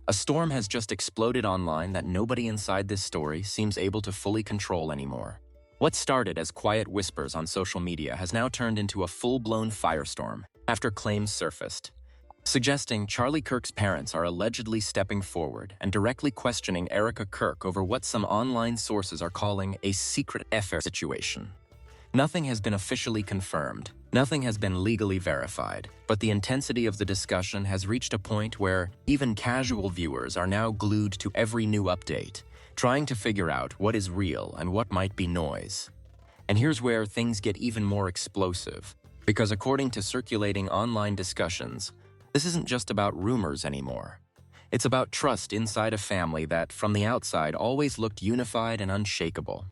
A storm has just exploded online that nobody inside this story seems able to fully control anymore. What started as quiet whispers on social media has now turned into a full-blown firestorm after claims surfaced, suggesting Charlie Kirk's parents are allegedly stepping forward and directly questioning Erika Kirk over what some online sources are calling a secret affair situation. Nothing has been officially confirmed, nothing has been legally verified, but the intensity of the discussion has reached a point where even casual viewers are now glued to every new update, trying to figure out what is real and what might be noise. And here's where things get even more explosive, because according to circulating online discussions, this isn't just about rumors anymore. It's about trust inside a family that, from the outside, always looked unified and unshakable.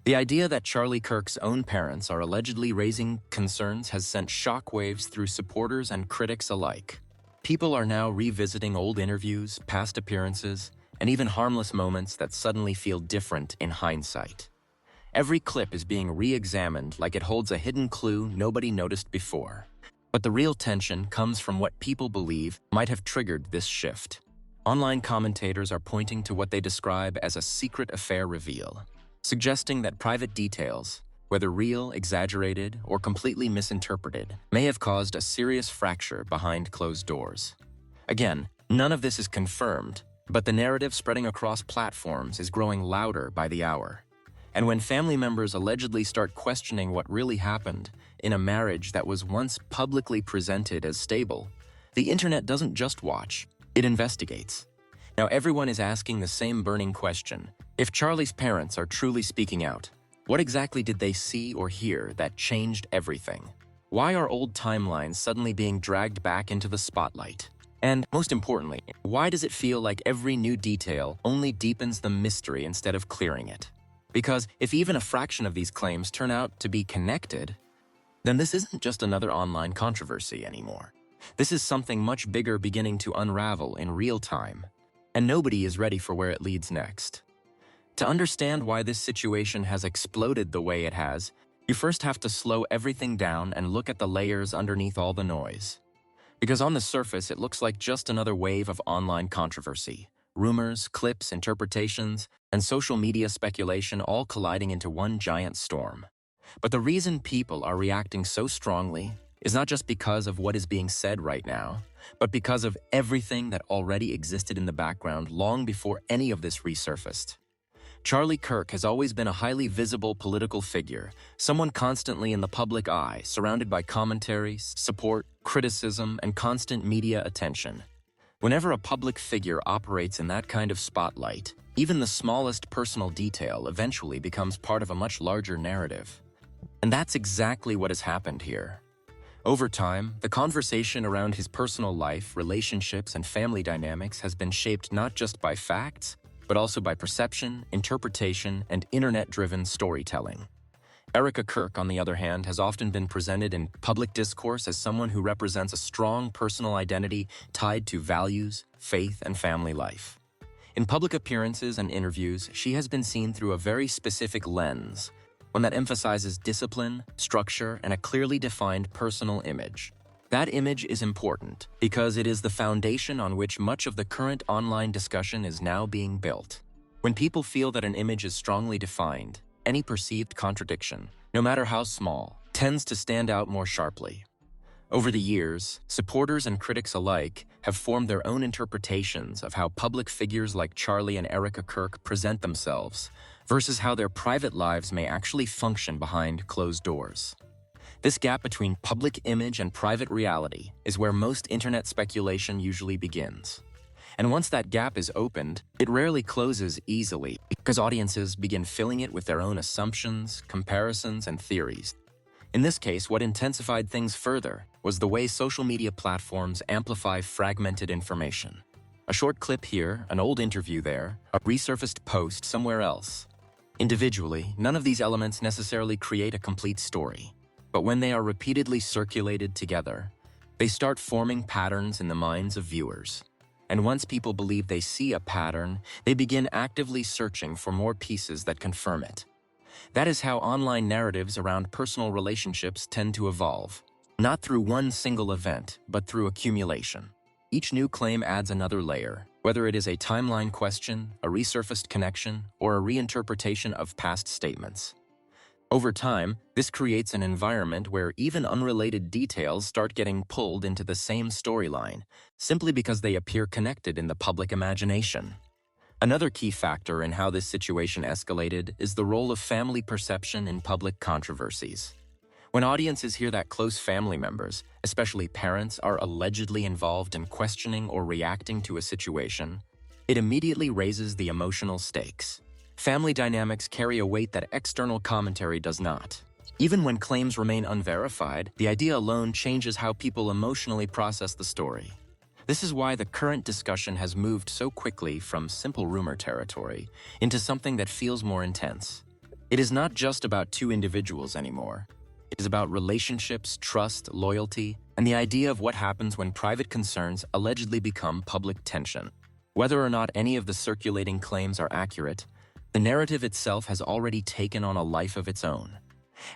The idea that Charlie Kirk's own parents are allegedly raising concerns has sent shockwaves through supporters and critics alike. People are now revisiting old interviews, past appearances, and even harmless moments that suddenly feel different in hindsight. Every clip is being re-examined like it holds a hidden clue nobody noticed before. But the real tension comes from what people believe might have triggered this shift. Online commentators are pointing to what they describe as a secret affair reveal, suggesting that private details, whether real, exaggerated, or completely misinterpreted, may have caused a serious fracture behind closed doors. Again, none of this is confirmed, but the narrative spreading across platforms is growing louder by the hour. And when family members allegedly start questioning what really happened in a marriage that was once publicly presented as stable, the internet doesn't just watch, it investigates. Now everyone is asking the same burning question. If Charlie's parents are truly speaking out, what exactly did they see or hear that changed everything? Why are old timelines suddenly being dragged back into the spotlight? And most importantly, why does it feel like every new detail only deepens the mystery instead of clearing it? Because if even a fraction of these claims turn out to be connected, then this isn't just another online controversy anymore. This is something much bigger beginning to unravel in real time, and nobody is ready for where it leads next. To understand why this situation has exploded the way it has, you first have to slow everything down and look at the layers underneath all the noise. Because on the surface, it looks like just another wave of online controversy. Rumors, clips, interpretations, and social media speculation all colliding into one giant storm. But the reason people are reacting so strongly is not just because of what is being said right now, but because of everything that already existed in the background long before any of this resurfaced. Charlie Kirk has always been a highly visible political figure, someone constantly in the public eye, surrounded by commentaries, support, criticism, and constant media attention. Whenever a public figure operates in that kind of spotlight, even the smallest personal detail eventually becomes part of a much larger narrative. And that's exactly what has happened here. Over time, the conversation around his personal life, relationships, and family dynamics has been shaped not just by facts, but also by perception, interpretation, and internet-driven storytelling. Erika Kirk, on the other hand, has often been presented in public discourse as someone who represents a strong personal identity tied to values, faith, and family life. In public appearances and interviews, she has been seen through a very specific lens, one that emphasizes discipline, structure, and a clearly defined personal image. That image is important because it is the foundation on which much of the current online discussion is now being built. When people feel that an image is strongly defined, any perceived contradiction, no matter how small, tends to stand out more sharply. Over the years, supporters and critics alike have formed their own interpretations of how public figures like Charlie and Erika Kirk present themselves versus how their private lives may actually function behind closed doors. This gap between public image and private reality is where most internet speculation usually begins. And once that gap is opened, it rarely closes easily because audiences begin filling it with their own assumptions, comparisons, and theories. In this case, what intensified things further was the way social media platforms amplify fragmented information. A short clip here, an old interview there, a resurfaced post somewhere else. Individually, none of these elements necessarily create a complete story. But when they are repeatedly circulated together, they start forming patterns in the minds of viewers. And once people believe they see a pattern, they begin actively searching for more pieces that confirm it. That is how online narratives around personal relationships tend to evolve. Not through one single event, but through accumulation. Each new claim adds another layer, whether it is a timeline question, a resurfaced connection, or a reinterpretation of past statements. Over time, this creates an environment where even unrelated details start getting pulled into the same storyline, simply because they appear connected in the public imagination. Another key factor in how this situation escalated is the role of family perception in public controversies. When audiences hear that close family members, especially parents, are allegedly involved in questioning or reacting to a situation, it immediately raises the emotional stakes. Family dynamics carry a weight that external commentary does not. Even when claims remain unverified, the idea alone changes how people emotionally process the story. This is why the current discussion has moved so quickly from simple rumor territory into something that feels more intense. It is not just about two individuals anymore. It is about relationships, trust, loyalty, and the idea of what happens when private concerns allegedly become public tension. Whether or not any of the circulating claims are accurate, the narrative itself has already taken on a life of its own.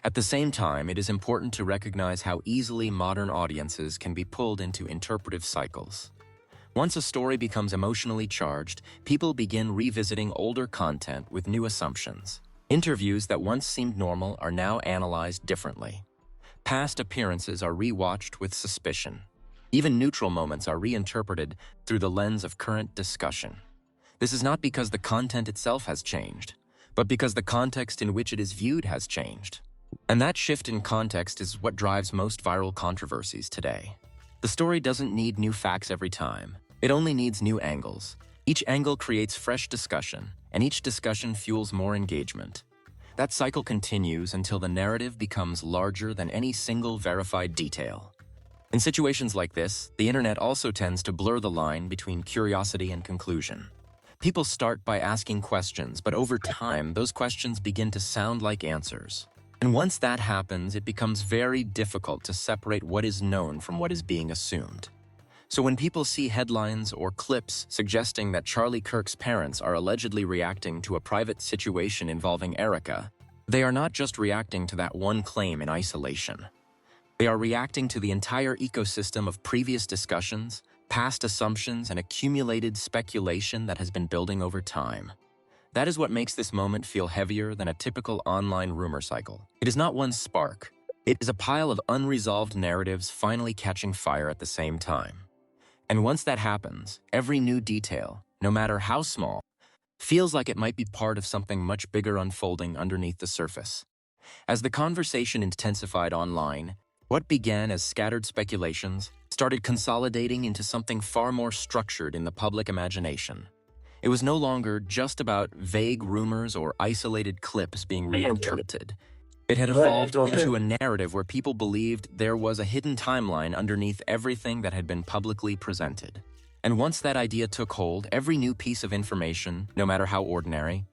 At the same time, it is important to recognize how easily modern audiences can be pulled into interpretive cycles. Once a story becomes emotionally charged, people begin revisiting older content with new assumptions. Interviews that once seemed normal are now analyzed differently. Past appearances are rewatched with suspicion. Even neutral moments are reinterpreted through the lens of current discussion. This is not because the content itself has changed, but because the context in which it is viewed has changed. And that shift in context is what drives most viral controversies today. The story doesn't need new facts every time. It only needs new angles. Each angle creates fresh discussion, and each discussion fuels more engagement. That cycle continues until the narrative becomes larger than any single verified detail. In situations like this, the internet also tends to blur the line between curiosity and conclusion. People start by asking questions, but over time, those questions begin to sound like answers. And once that happens, it becomes very difficult to separate what is known from what is being assumed. So when people see headlines or clips suggesting that Charlie Kirk's parents are allegedly reacting to a private situation involving Erika, they are not just reacting to that one claim in isolation. They are reacting to the entire ecosystem of previous discussions, past assumptions, and accumulated speculation that has been building over time. That is what makes this moment feel heavier than a typical online rumor cycle. It is not one spark. It is a pile of unresolved narratives finally catching fire at the same time. And once that happens, every new detail, no matter how small, feels like it might be part of something much bigger unfolding underneath the surface. As the conversation intensified online, what began as scattered speculations started consolidating into something far more structured in the public imagination. It was no longer just about vague rumors or isolated clips being reinterpreted. It had evolved into a narrative where people believed there was a hidden timeline underneath everything that had been publicly presented. And once that idea took hold, every new piece of information, no matter how ordinary,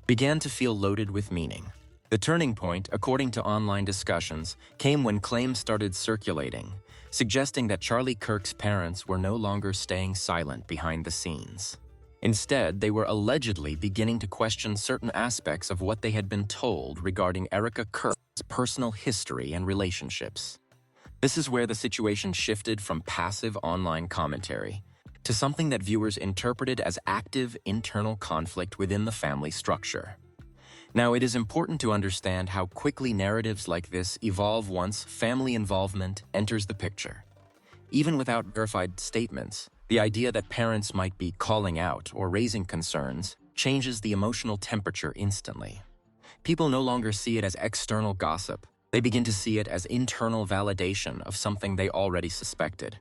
began to feel loaded with meaning. The turning point, according to online discussions, came when claims started circulating, suggesting that Charlie Kirk's parents were no longer staying silent behind the scenes. Instead, they were allegedly beginning to question certain aspects of what they had been told regarding Erika Kirk's personal history and relationships. This is where the situation shifted from passive online commentary to something that viewers interpreted as active internal conflict within the family structure. Now, it is important to understand how quickly narratives like this evolve once family involvement enters the picture. Even without verified statements, the idea that parents might be calling out or raising concerns changes the emotional temperature instantly. People no longer see it as external gossip. They begin to see it as internal validation of something they already suspected.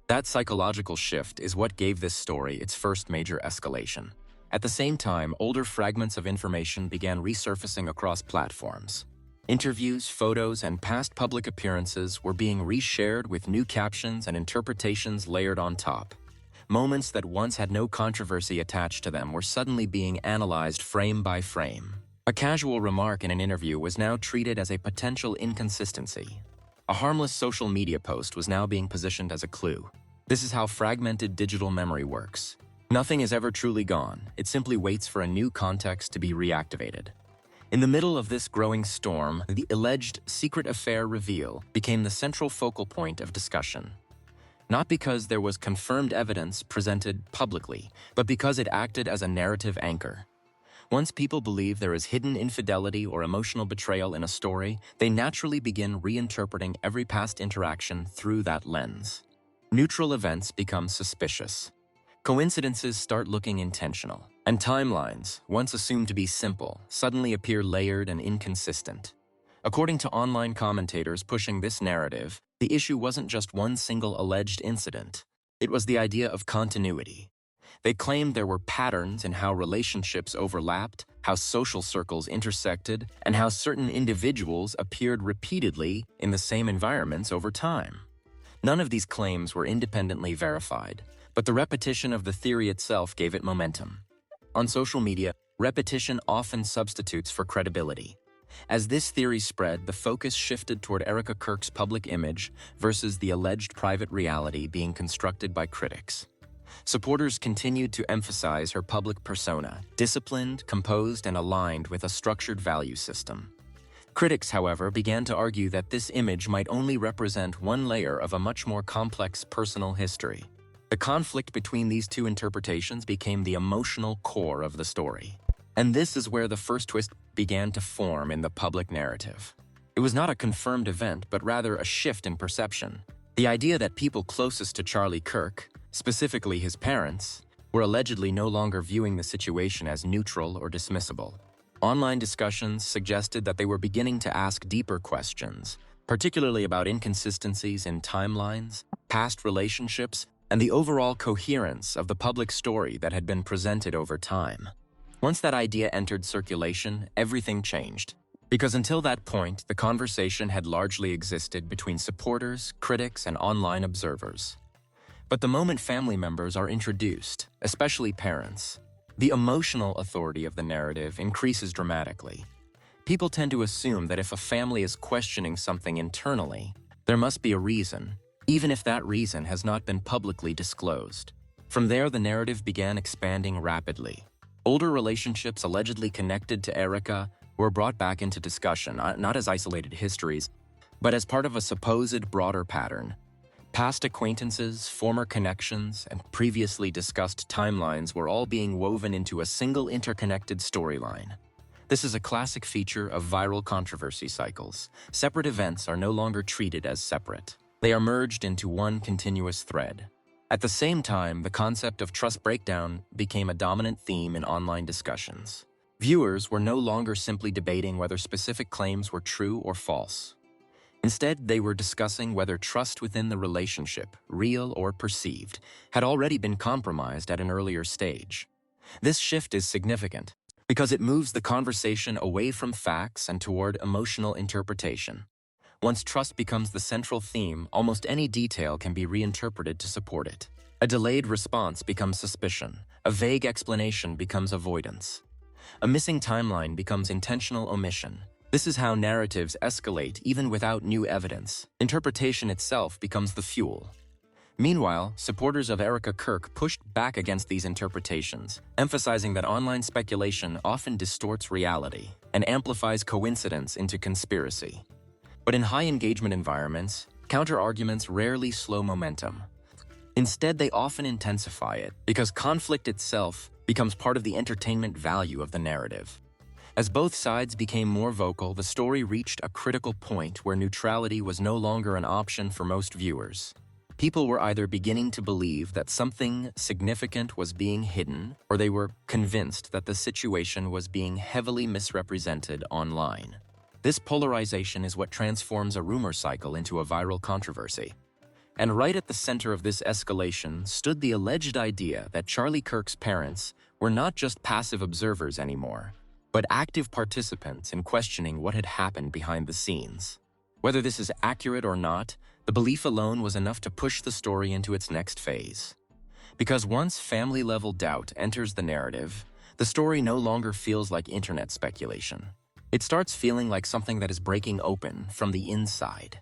That psychological shift is what gave this story its first major escalation. At the same time, older fragments of information began resurfacing across platforms. Interviews, photos, and past public appearances were being reshared with new captions and interpretations layered on top. Moments that once had no controversy attached to them were suddenly being analyzed frame by frame. A casual remark in an interview was now treated as a potential inconsistency. A harmless social media post was now being positioned as a clue. This is how fragmented digital memory works. Nothing is ever truly gone. It simply waits for a new context to be reactivated. In the middle of this growing storm, the alleged secret affair reveal became the central focal point of discussion. not because there was confirmed evidence presented publicly, but because it acted as a narrative anchor. Once people believe there is hidden infidelity or emotional betrayal in a story, they naturally begin reinterpreting every past interaction through that lens. Neutral events become suspicious. Coincidences start looking intentional, and timelines, once assumed to be simple, suddenly appear layered and inconsistent. According to online commentators pushing this narrative, the issue wasn't just one single alleged incident. It was the idea of continuity. They claimed there were patterns in how relationships overlapped, how social circles intersected, and how certain individuals appeared repeatedly in the same environments over time. None of these claims were independently verified, but the repetition of the theory itself gave it momentum. On social media, repetition often substitutes for credibility. As this theory spread, the focus shifted toward Erika Kirk's public image versus the alleged private reality being constructed by critics. Supporters continued to emphasize her public persona, disciplined, composed, and aligned with a structured value system. Critics, however, began to argue that this image might only represent one layer of a much more complex personal history. The conflict between these two interpretations became the emotional core of the story. And this is where the first twist began to form in the public narrative. It was not a confirmed event, but rather a shift in perception. The idea that people closest to Charlie Kirk, specifically his parents, were allegedly no longer viewing the situation as neutral or dismissible. Online discussions suggested that they were beginning to ask deeper questions, particularly about inconsistencies in timelines, past relationships, and the overall coherence of the public story that had been presented over time. Once that idea entered circulation, everything changed. Because until that point, the conversation had largely existed between supporters, critics, and online observers. But the moment family members are introduced, especially parents, the emotional authority of the narrative increases dramatically. People tend to assume that if a family is questioning something internally, there must be a reason, even if that reason has not been publicly disclosed. From there, the narrative began expanding rapidly. Older relationships allegedly connected to Erika were brought back into discussion, not as isolated histories, but as part of a supposed broader pattern. Past acquaintances, former connections, and previously discussed timelines were all being woven into a single interconnected storyline. This is a classic feature of viral controversy cycles. Separate events are no longer treated as separate. They are merged into one continuous thread. At the same time, the concept of trust breakdown became a dominant theme in online discussions. Viewers were no longer simply debating whether specific claims were true or false. Instead, they were discussing whether trust within the relationship, real or perceived, had already been compromised at an earlier stage. This shift is significant because it moves the conversation away from facts and toward emotional interpretation. Once trust becomes the central theme, almost any detail can be reinterpreted to support it. A delayed response becomes suspicion. A vague explanation becomes avoidance. A missing timeline becomes intentional omission. This is how narratives escalate even without new evidence. Interpretation itself becomes the fuel. Meanwhile, supporters of Erika Kirk pushed back against these interpretations, emphasizing that online speculation often distorts reality and amplifies coincidence into conspiracy. But in high-engagement environments, counter-arguments rarely slow momentum. Instead, they often intensify it, because conflict itself becomes part of the entertainment value of the narrative. As both sides became more vocal, the story reached a critical point where neutrality was no longer an option for most viewers. People were either beginning to believe that something significant was being hidden, or they were convinced that the situation was being heavily misrepresented online. This polarization is what transforms a rumor cycle into a viral controversy. And right at the center of this escalation stood the alleged idea that Charlie Kirk's parents were not just passive observers anymore, but active participants in questioning what had happened behind the scenes. Whether this is accurate or not, the belief alone was enough to push the story into its next phase. Because once family-level doubt enters the narrative, the story no longer feels like internet speculation. It starts feeling like something that is breaking open from the inside.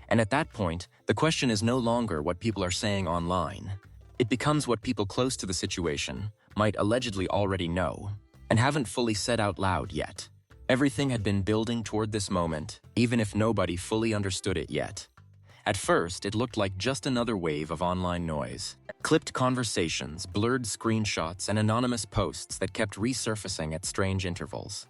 And at that point, the question is no longer what people are saying online. It becomes what people close to the situation might allegedly already know and haven't fully said out loud yet. Everything had been building toward this moment, even if nobody fully understood it yet. At first, it looked like just another wave of online noise. Clipped conversations, blurred screenshots, and anonymous posts that kept resurfacing at strange intervals.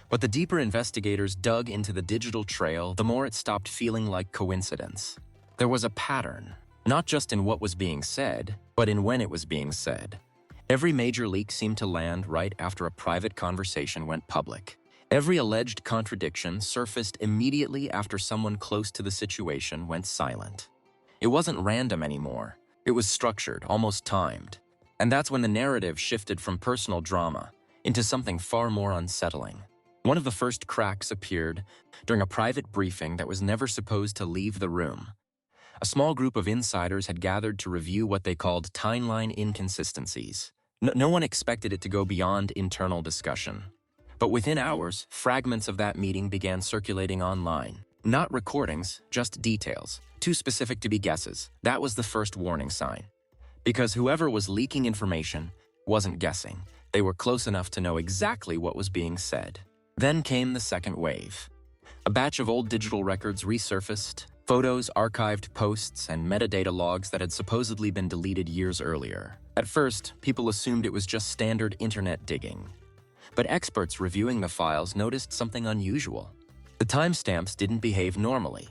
But the deeper investigators dug into the digital trail, the more it stopped feeling like coincidence. There was a pattern, not just in what was being said, but in when it was being said. Every major leak seemed to land right after a private conversation went public. Every alleged contradiction surfaced immediately after someone close to the situation went silent. It wasn't random anymore. It was structured, almost timed. And that's when the narrative shifted from personal drama into something far more unsettling. One of the first cracks appeared during a private briefing that was never supposed to leave the room. A small group of insiders had gathered to review what they called timeline inconsistencies. No one expected it to go beyond internal discussion. But within hours, fragments of that meeting began circulating online. Not recordings, just details, too specific to be guesses. That was the first warning sign. Because whoever was leaking information wasn't guessing. They were close enough to know exactly what was being said. Then came the second wave. A batch of old digital records resurfaced, photos, archived posts, and metadata logs that had supposedly been deleted years earlier. At first, people assumed it was just standard internet digging. But experts reviewing the files noticed something unusual. The timestamps didn't behave normally.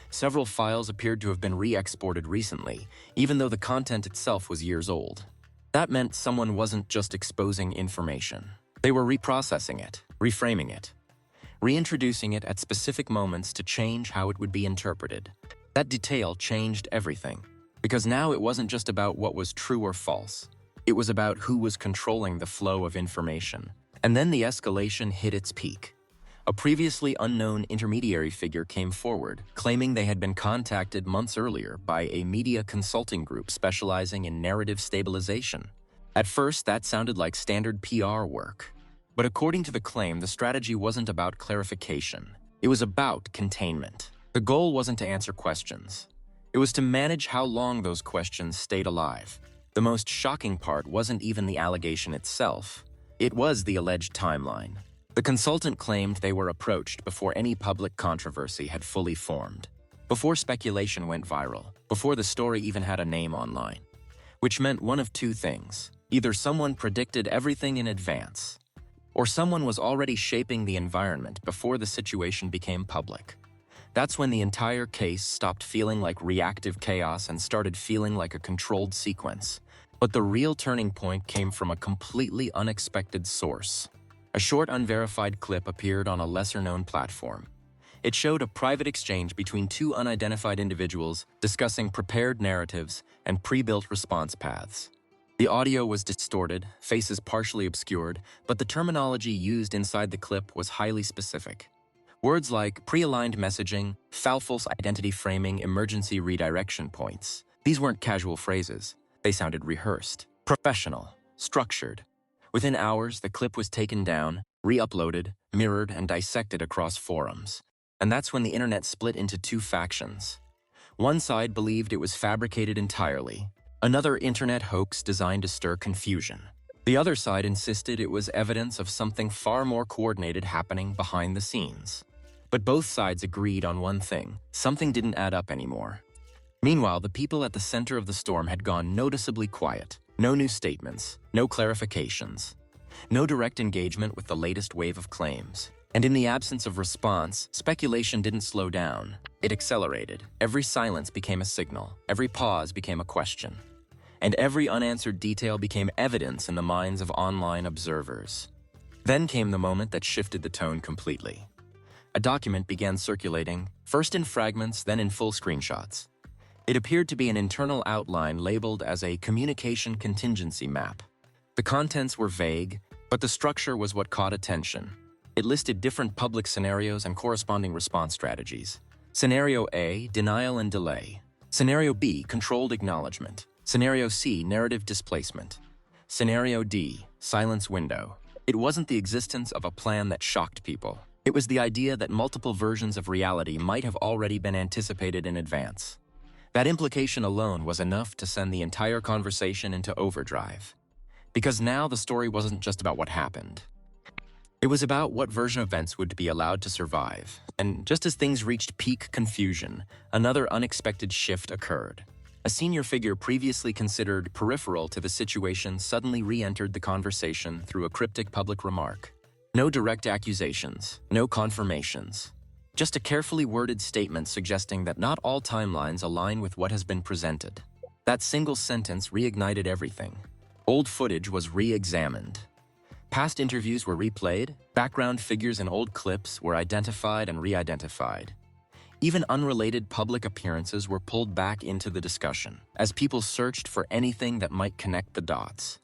Several files appeared to have been re-exported recently, even though the content itself was years old. That meant someone wasn't just exposing information. They were reprocessing it, reframing it, reintroducing it at specific moments to change how it would be interpreted. That detail changed everything, because now it wasn't just about what was true or false. It was about who was controlling the flow of information. And then the escalation hit its peak. A previously unknown intermediary figure came forward, claiming they had been contacted months earlier by a media consulting group specializing in narrative stabilization. At first, that sounded like standard PR work. But according to the claim, the strategy wasn't about clarification. It was about containment. The goal wasn't to answer questions. It was to manage how long those questions stayed alive. The most shocking part wasn't even the allegation itself. It was the alleged timeline. The consultant claimed they were approached before any public controversy had fully formed, before speculation went viral, before the story even had a name online. Which meant one of two things. Either someone predicted everything in advance, or someone was already shaping the environment before the situation became public. That's when the entire case stopped feeling like reactive chaos and started feeling like a controlled sequence. But the real turning point came from a completely unexpected source. A short, unverified clip appeared on a lesser-known platform. It showed a private exchange between two unidentified individuals discussing prepared narratives and pre-built response paths. The audio was distorted, faces partially obscured, but the terminology used inside the clip was highly specific. Words like pre-aligned messaging, false identity framing, emergency redirection points. These weren't casual phrases. They sounded rehearsed, professional, structured. Within hours, the clip was taken down, re-uploaded, mirrored, and dissected across forums. And that's when the internet split into two factions. One side believed it was fabricated entirely, another internet hoax designed to stir confusion. The other side insisted it was evidence of something far more coordinated happening behind the scenes. But both sides agreed on one thing: something didn't add up anymore. Meanwhile, the people at the center of the storm had gone noticeably quiet. No new statements, no clarifications, no direct engagement with the latest wave of claims. And in the absence of response, speculation didn't slow down. It accelerated. Every silence became a signal. Every pause became a question. And every unanswered detail became evidence in the minds of online observers. Then came the moment that shifted the tone completely. A document began circulating, first in fragments, then in full screenshots. It appeared to be an internal outline labeled as a communication contingency map. The contents were vague, but the structure was what caught attention. It listed different public scenarios and corresponding response strategies. Scenario A, denial and delay. Scenario B, controlled acknowledgement. Scenario C, narrative displacement. Scenario D, silence window. It wasn't the existence of a plan that shocked people. It was the idea that multiple versions of reality might have already been anticipated in advance. That implication alone was enough to send the entire conversation into overdrive. Because now the story wasn't just about what happened. It was about what version of events would be allowed to survive, and just as things reached peak confusion, another unexpected shift occurred. A senior figure previously considered peripheral to the situation suddenly re-entered the conversation through a cryptic public remark. No direct accusations, no confirmations. Just a carefully worded statement suggesting that not all timelines align with what has been presented. That single sentence reignited everything. Old footage was re-examined. Past interviews were replayed, background figures in old clips were identified and re-identified. Even unrelated public appearances were pulled back into the discussion, as people searched for anything that might connect the dots.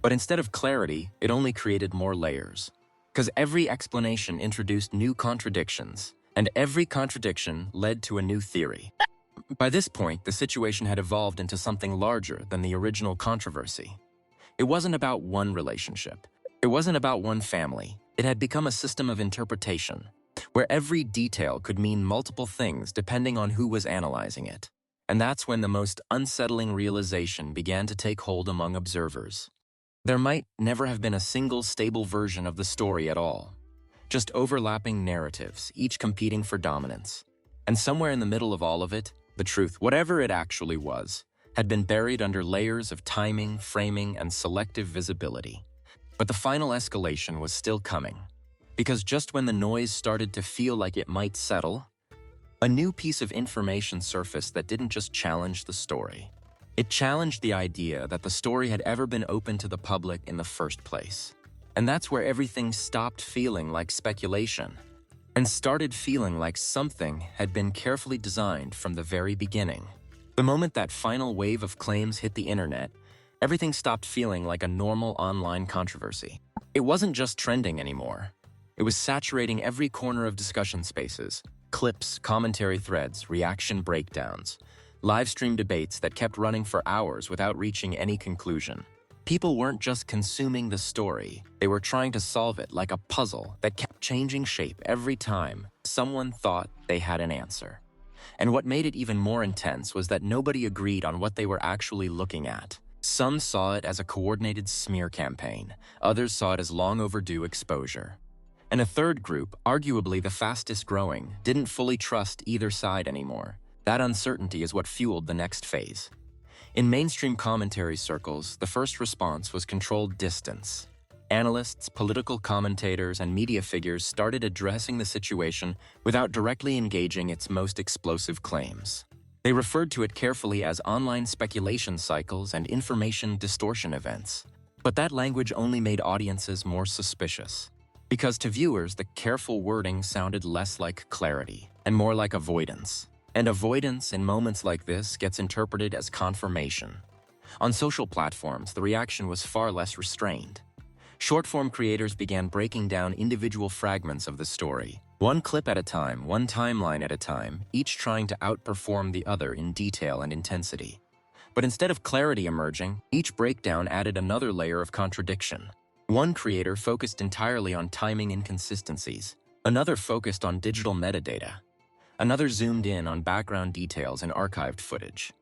But instead of clarity, it only created more layers. Because every explanation introduced new contradictions, and every contradiction led to a new theory. By this point, the situation had evolved into something larger than the original controversy. It wasn't about one relationship. It wasn't about one family. It had become a system of interpretation, where every detail could mean multiple things depending on who was analyzing it. And that's when the most unsettling realization began to take hold among observers. There might never have been a single stable version of the story at all. Just overlapping narratives, each competing for dominance. And somewhere in the middle of all of it, the truth, whatever it actually was, had been buried under layers of timing, framing, and selective visibility. But the final escalation was still coming, because just when the noise started to feel like it might settle, a new piece of information surfaced that didn't just challenge the story. It challenged the idea that the story had ever been open to the public in the first place. And that's where everything stopped feeling like speculation and started feeling like something had been carefully designed from the very beginning. The moment that final wave of claims hit the internet, everything stopped feeling like a normal online controversy. It wasn't just trending anymore. It was saturating every corner of discussion spaces, clips, commentary threads, reaction breakdowns, live stream debates that kept running for hours without reaching any conclusion. People weren't just consuming the story, they were trying to solve it like a puzzle that kept changing shape every time someone thought they had an answer. And what made it even more intense was that nobody agreed on what they were actually looking at. Some saw it as a coordinated smear campaign, others saw it as long overdue exposure. And a third group, arguably the fastest growing, didn't fully trust either side anymore. That uncertainty is what fueled the next phase. In mainstream commentary circles, the first response was controlled distance. Analysts, political commentators, and media figures started addressing the situation without directly engaging its most explosive claims. They referred to it carefully as online speculation cycles and information distortion events. But that language only made audiences more suspicious. Because to viewers, the careful wording sounded less like clarity and more like avoidance. And avoidance in moments like this gets interpreted as confirmation. On social platforms, the reaction was far less restrained. Short-form creators began breaking down individual fragments of the story, one clip at a time, one timeline at a time, each trying to outperform the other in detail and intensity. But instead of clarity emerging, each breakdown added another layer of contradiction. One creator focused entirely on timing inconsistencies, another focused on digital metadata, another zoomed in on background details and archived footage,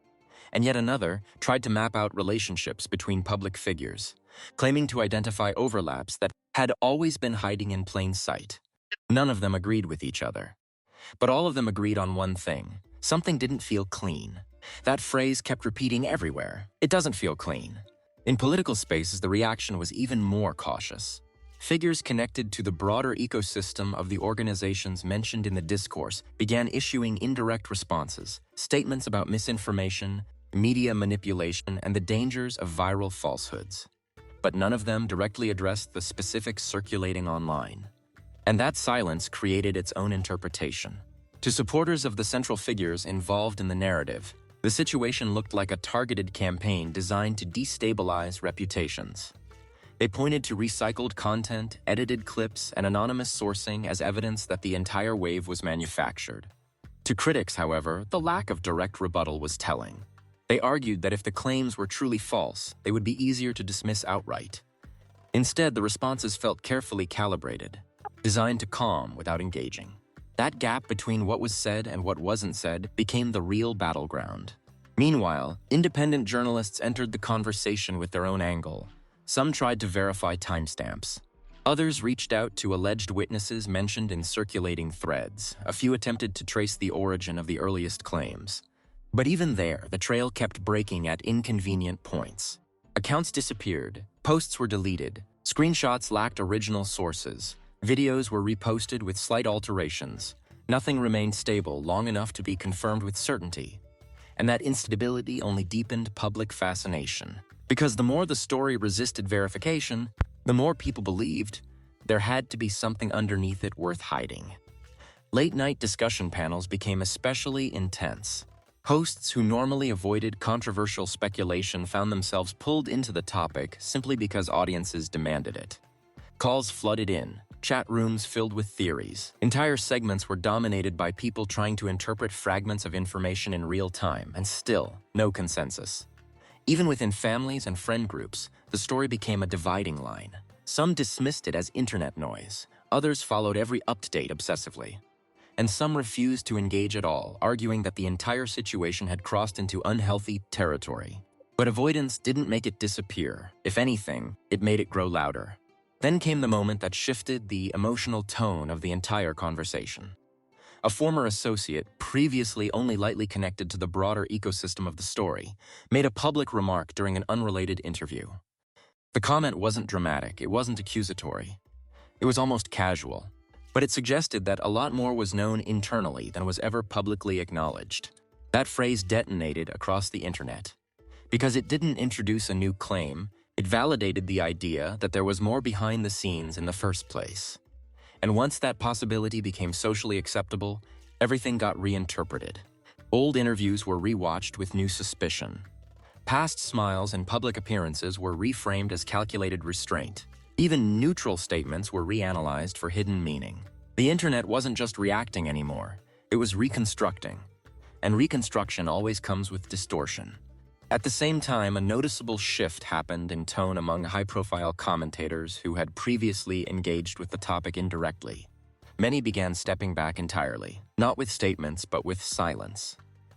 and yet another tried to map out relationships between public figures, claiming to identify overlaps that had always been hiding in plain sight. None of them agreed with each other. But all of them agreed on one thing. Something didn't feel clean. That phrase kept repeating everywhere. It doesn't feel clean. In political spaces, the reaction was even more cautious. Figures connected to the broader ecosystem of the organizations mentioned in the discourse began issuing indirect responses, statements about misinformation, media manipulation, and the dangers of viral falsehoods. But none of them directly addressed the specifics circulating online. And that silence created its own interpretation. To supporters of the central figures involved in the narrative, the situation looked like a targeted campaign designed to destabilize reputations. They pointed to recycled content, edited clips, and anonymous sourcing as evidence that the entire wave was manufactured. To critics, however, the lack of direct rebuttal was telling. They argued that if the claims were truly false, they would be easier to dismiss outright. Instead, the responses felt carefully calibrated, designed to calm without engaging. That gap between what was said and what wasn't said became the real battleground. Meanwhile, independent journalists entered the conversation with their own angle. Some tried to verify timestamps. Others reached out to alleged witnesses mentioned in circulating threads. A few attempted to trace the origin of the earliest claims. But even there, the trail kept breaking at inconvenient points. Accounts disappeared, posts were deleted, screenshots lacked original sources, videos were reposted with slight alterations. Nothing remained stable long enough to be confirmed with certainty. And that instability only deepened public fascination. Because the more the story resisted verification, the more people believed there had to be something underneath it worth hiding. Late-night discussion panels became especially intense. Hosts who normally avoided controversial speculation found themselves pulled into the topic simply because audiences demanded it. Calls flooded in, chat rooms filled with theories. Entire segments were dominated by people trying to interpret fragments of information in real time, and still, no consensus. Even within families and friend groups, the story became a dividing line. Some dismissed it as internet noise, others followed every update obsessively. And some refused to engage at all, arguing that the entire situation had crossed into unhealthy territory. But avoidance didn't make it disappear. If anything, it made it grow louder. Then came the moment that shifted the emotional tone of the entire conversation. A former associate, previously only lightly connected to the broader ecosystem of the story, made a public remark during an unrelated interview. The comment wasn't dramatic, it wasn't accusatory. It was almost casual. But it suggested that a lot more was known internally than was ever publicly acknowledged. That phrase detonated across the internet. Because it didn't introduce a new claim, it validated the idea that there was more behind the scenes in the first place. And once that possibility became socially acceptable, everything got reinterpreted. Old interviews were rewatched with new suspicion. Past smiles and public appearances were reframed as calculated restraint. Even neutral statements were reanalyzed for hidden meaning. The internet wasn't just reacting anymore, it was reconstructing. And reconstruction always comes with distortion. At the same time, a noticeable shift happened in tone among high-profile commentators who had previously engaged with the topic indirectly. Many began stepping back entirely, not with statements but with silence.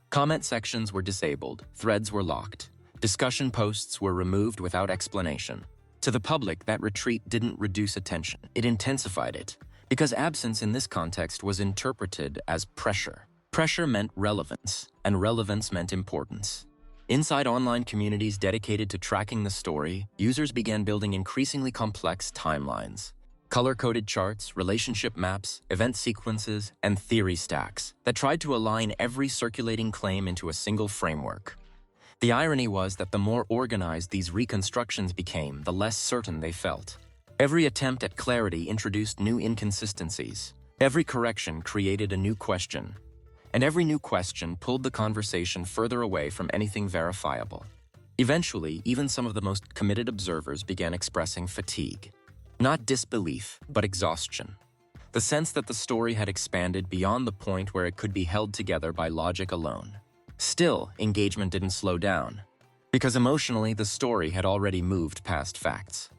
Comment sections were disabled, threads were locked, discussion posts were removed without explanation. To the public, that retreat didn't reduce attention, it intensified it, because absence in this context was interpreted as pressure. Pressure meant relevance, and relevance meant importance. Inside online communities dedicated to tracking the story, users began building increasingly complex timelines. Color-coded charts, relationship maps, event sequences, and theory stacks that tried to align every circulating claim into a single framework. The irony was that the more organized these reconstructions became, the less certain they felt. Every attempt at clarity introduced new inconsistencies. Every correction created a new question. And every new question pulled the conversation further away from anything verifiable. Eventually, even some of the most committed observers began expressing fatigue. Not disbelief, but exhaustion. The sense that the story had expanded beyond the point where it could be held together by logic alone. Still, engagement didn't slow down, because emotionally the story had already moved past facts.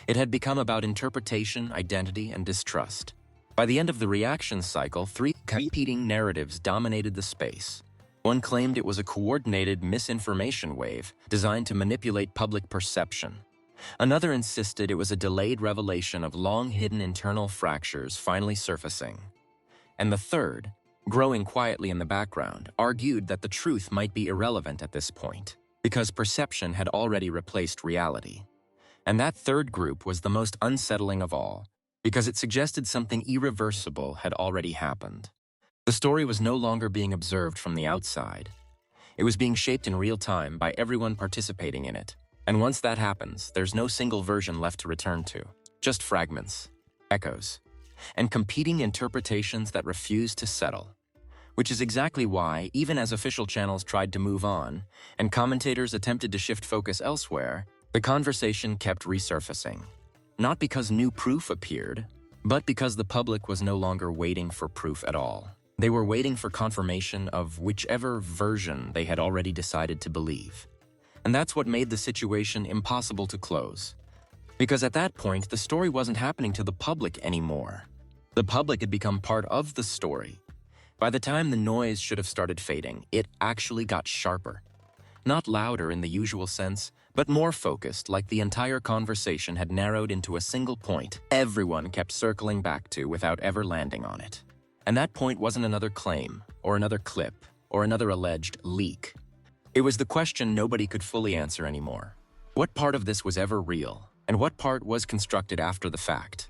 It had become about interpretation, identity, and distrust. By the end of the reaction cycle, 3 competing narratives dominated the space. One claimed it was a coordinated misinformation wave designed to manipulate public perception. Another insisted it was a delayed revelation of long-hidden internal fractures finally surfacing. And the third, growing quietly in the background, argued that the truth might be irrelevant at this point, because perception had already replaced reality. And that third group was the most unsettling of all, because it suggested something irreversible had already happened. The story was no longer being observed from the outside. It was being shaped in real time by everyone participating in it. And once that happens, there's no single version left to return to, just fragments, echoes, and competing interpretations that refuse to settle. Which is exactly why, even as official channels tried to move on, and commentators attempted to shift focus elsewhere, the conversation kept resurfacing. Not because new proof appeared, but because the public was no longer waiting for proof at all. They were waiting for confirmation of whichever version they had already decided to believe. And that's what made the situation impossible to close. Because at that point, the story wasn't happening to the public anymore. The public had become part of the story. By the time the noise should have started fading, it actually got sharper. Not louder in the usual sense, but more focused, like the entire conversation had narrowed into a single point everyone kept circling back to without ever landing on it. And that point wasn't another claim, or another clip, or another alleged leak. It was the question nobody could fully answer anymore. What part of this was ever real, and what part was constructed after the fact?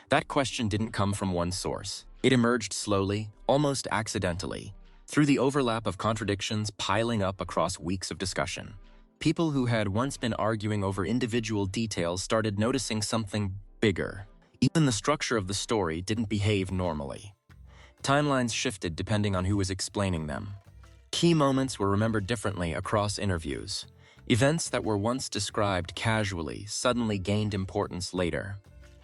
That question didn't come from one source. It emerged slowly, almost accidentally, through the overlap of contradictions piling up across weeks of discussion. People who had once been arguing over individual details started noticing something bigger. Even the structure of the story didn't behave normally. Timelines shifted depending on who was explaining them. Key moments were remembered differently across interviews. Events that were once described casually suddenly gained importance later.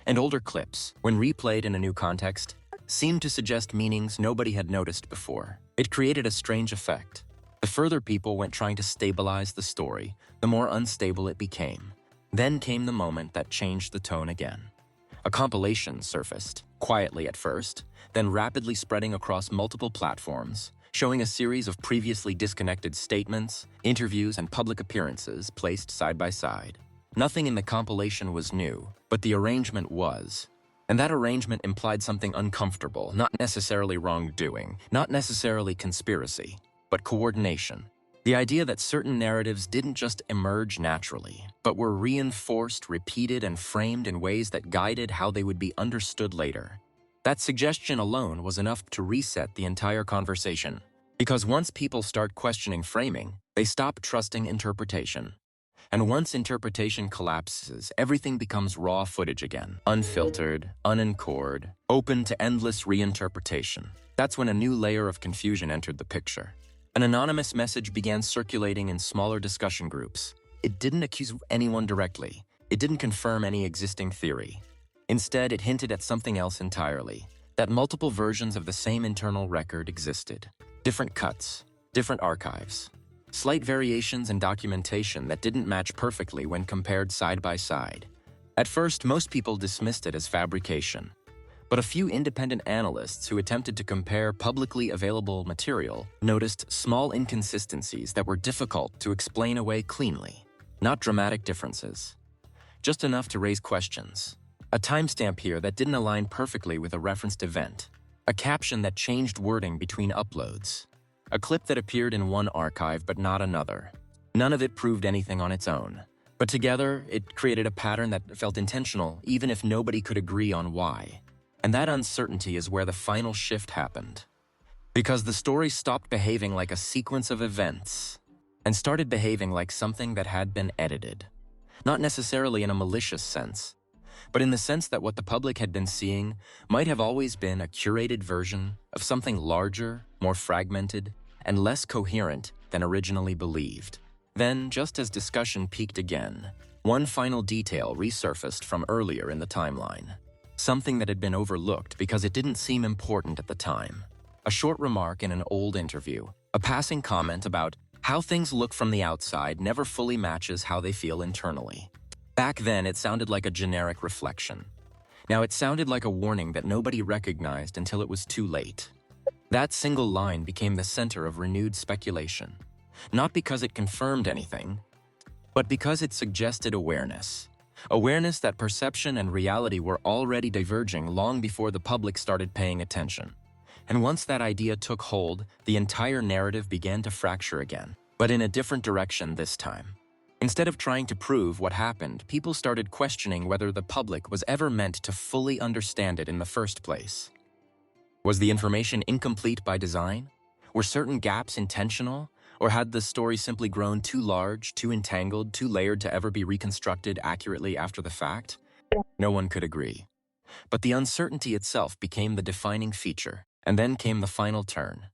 And older clips, when replayed in a new context, seemed to suggest meanings nobody had noticed before. It created a strange effect. The further people went trying to stabilize the story, the more unstable it became. Then came the moment that changed the tone again. A compilation surfaced, quietly at first, then rapidly spreading across multiple platforms, showing a series of previously disconnected statements, interviews, and public appearances placed side by side. Nothing in the compilation was new, but the arrangement was. And that arrangement implied something uncomfortable, not necessarily wrongdoing, not necessarily conspiracy, but coordination. The idea that certain narratives didn't just emerge naturally, but were reinforced, repeated, and framed in ways that guided how they would be understood later. That suggestion alone was enough to reset the entire conversation. Because once people start questioning framing, they stop trusting interpretation. And once interpretation collapses, everything becomes raw footage again, unfiltered, unencored, open to endless reinterpretation. That's when a new layer of confusion entered the picture. An anonymous message began circulating in smaller discussion groups. It didn't accuse anyone directly. It didn't confirm any existing theory. Instead, it hinted at something else entirely, that multiple versions of the same internal record existed. Different cuts, different archives. Slight variations in documentation that didn't match perfectly when compared side by side. At first, most people dismissed it as fabrication. But a few independent analysts who attempted to compare publicly available material noticed small inconsistencies that were difficult to explain away cleanly. Not dramatic differences, just enough to raise questions. A timestamp here that didn't align perfectly with a referenced event. A caption that changed wording between uploads. A clip that appeared in one archive but not another. None of it proved anything on its own. But together, it created a pattern that felt intentional even if nobody could agree on why. And that uncertainty is where the final shift happened. Because the story stopped behaving like a sequence of events and started behaving like something that had been edited. Not necessarily in a malicious sense, but in the sense that what the public had been seeing might have always been a curated version of something larger, more fragmented, and less coherent than originally believed. Then, just as discussion peaked again, one final detail resurfaced from earlier in the timeline. Something that had been overlooked because it didn't seem important at the time. A short remark in an old interview, a passing comment about how things look from the outside never fully matches how they feel internally. Back then, it sounded like a generic reflection. Now it sounded like a warning that nobody recognized until it was too late. That single line became the center of renewed speculation. Not because it confirmed anything, but because it suggested awareness. Awareness that perception and reality were already diverging long before the public started paying attention. And once that idea took hold, the entire narrative began to fracture again, but in a different direction this time. Instead of trying to prove what happened, people started questioning whether the public was ever meant to fully understand it in the first place. Was the information incomplete by design? Were certain gaps intentional? Or had the story simply grown too large, too entangled, too layered to ever be reconstructed accurately after the fact? No one could agree. But the uncertainty itself became the defining feature, and then came the final turn.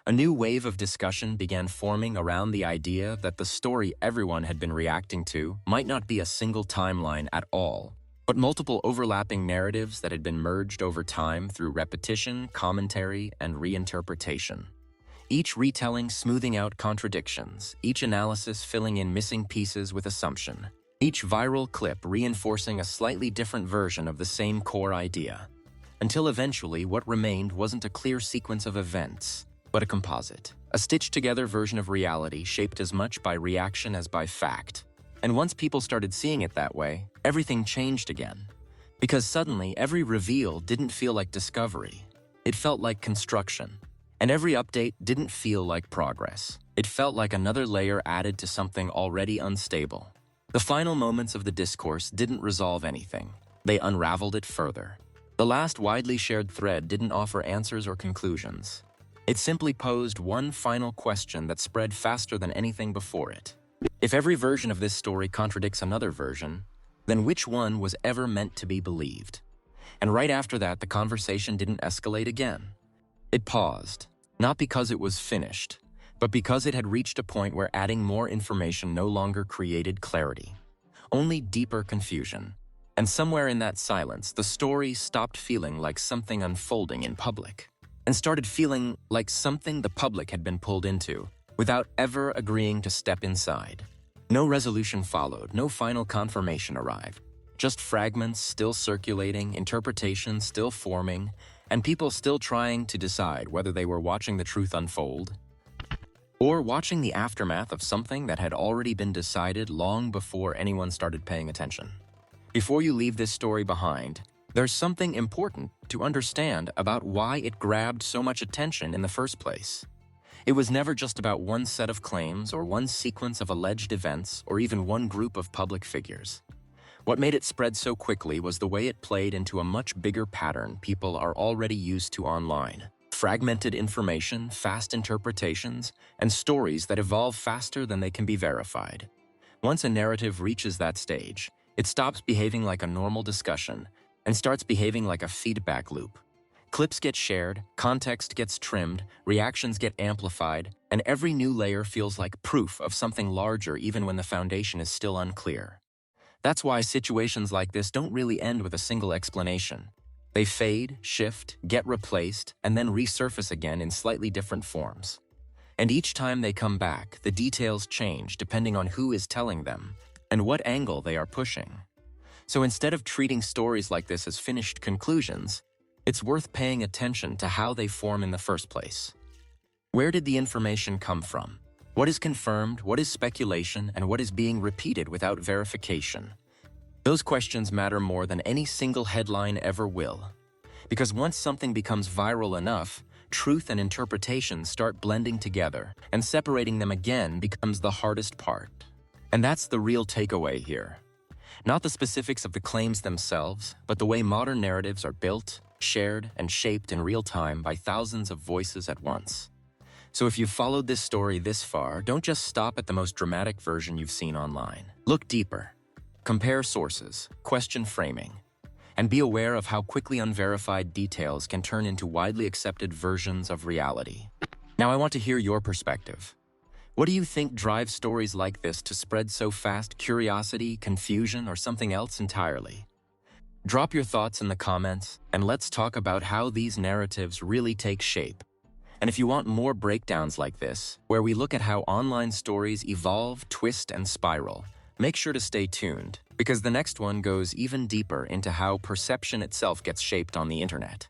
A new wave of discussion began forming around the idea that the story everyone had been reacting to might not be a single timeline at all, but multiple overlapping narratives that had been merged over time through repetition, commentary, and reinterpretation. Each retelling smoothing out contradictions, each analysis filling in missing pieces with assumption, each viral clip reinforcing a slightly different version of the same core idea, until eventually what remained wasn't a clear sequence of events, but a composite, a stitched-together version of reality shaped as much by reaction as by fact. And once people started seeing it that way, everything changed again. Because suddenly, every reveal didn't feel like discovery. It felt like construction. And every update didn't feel like progress. It felt like another layer added to something already unstable. The final moments of the discourse didn't resolve anything. They unraveled it further. The last widely shared thread didn't offer answers or conclusions. It simply posed one final question that spread faster than anything before it. If every version of this story contradicts another version, then which one was ever meant to be believed? And right after that, the conversation didn't escalate again. It paused, not because it was finished, but because it had reached a point where adding more information no longer created clarity, only deeper confusion. And somewhere in that silence, the story stopped feeling like something unfolding in public, and started feeling like something the public had been pulled into, without ever agreeing to step inside. No resolution followed, no final confirmation arrived. Just fragments still circulating, interpretations still forming, and people still trying to decide whether they were watching the truth unfold or watching the aftermath of something that had already been decided long before anyone started paying attention. Before you leave this story behind, there's something important to understand about why it grabbed so much attention in the first place. It was never just about one set of claims or one sequence of alleged events or even one group of public figures. What made it spread so quickly was the way it played into a much bigger pattern people are already used to online. Fragmented information, fast interpretations, and stories that evolve faster than they can be verified. Once a narrative reaches that stage, it stops behaving like a normal discussion and starts behaving like a feedback loop. Clips get shared, context gets trimmed, reactions get amplified, and every new layer feels like proof of something larger even when the foundation is still unclear. That's why situations like this don't really end with a single explanation. They fade, shift, get replaced, and then resurface again in slightly different forms. And each time they come back, the details change depending on who is telling them and what angle they are pushing. So instead of treating stories like this as finished conclusions, it's worth paying attention to how they form in the first place. Where did the information come from? What is confirmed, what is speculation, and what is being repeated without verification? Those questions matter more than any single headline ever will. Because once something becomes viral enough, truth and interpretation start blending together, and separating them again becomes the hardest part. And that's the real takeaway here. Not the specifics of the claims themselves, but the way modern narratives are built, shared, and shaped in real time by thousands of voices at once. So if you've followed this story this far, don't just stop at the most dramatic version you've seen online. Look deeper. Compare sources, question framing, and be aware of how quickly unverified details can turn into widely accepted versions of reality. Now I want to hear your perspective. What do you think drives stories like this to spread so fast? Curiosity, confusion, or something else entirely? Drop your thoughts in the comments, and let's talk about how these narratives really take shape. And if you want more breakdowns like this, where we look at how online stories evolve, twist, and spiral, make sure to stay tuned, because the next one goes even deeper into how perception itself gets shaped on the internet.